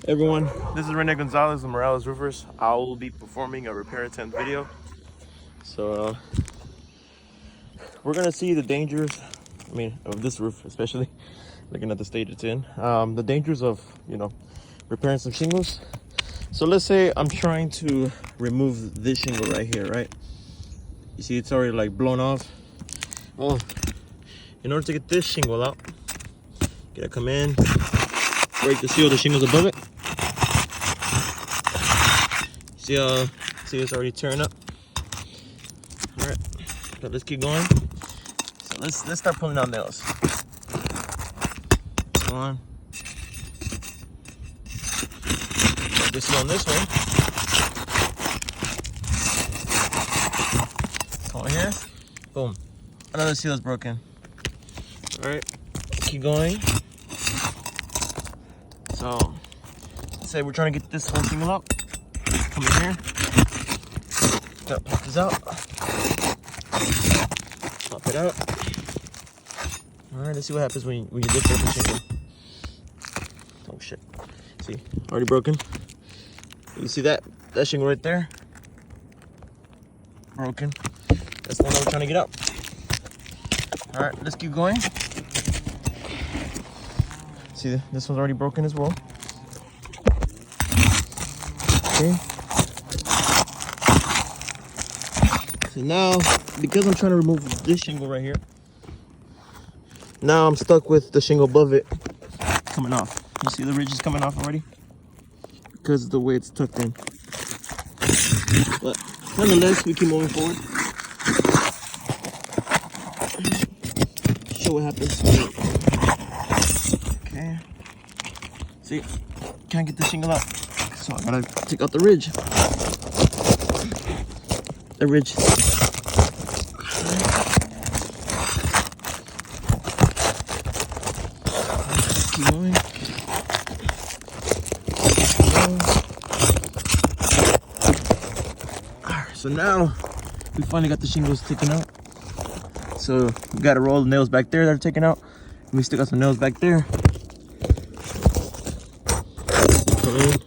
Everyone, this is Rene Gonzalez of Morales Roofers. I will be performing a repair attempt video. So we're gonna see the dangers, of this roof, especially looking at the state it's in. The dangers of, repairing some shingles. So let's say I'm trying to remove this shingle right here, right? You see it's already like blown off. Oh, in order to get this shingle out, you gotta come in, break the seal of the shingles above it. See it's already tearing up. All right, so let's keep going. So let's start pulling out nails. Come on. This seal on this one. Come on here. Boom. Another seal is broken. All right, keep going. So let's say we're trying to get this whole shingle out. Come in here. Gotta pop this out. Pop it out. Alright, let's see what happens when you dip the shingle. Oh shit. See, already broken. You see that shingle right there? Broken. That's the one that we're trying to get out. Alright, let's keep going. See, this one's already broken as well. Okay. So now, because I'm trying to remove this shingle right here, now I'm stuck with the shingle above it coming off. You see the ridge is coming off already? Because of the way it's tucked in. But nonetheless, we keep moving forward. Show what happens. Okay. See, can't get the shingle out. So I gotta take out the ridge. The ridge. Keep going. Alright, so now we finally got the shingles taken out. So we gotta roll the nails back there that are taken out. And we still got some nails back there. Come in.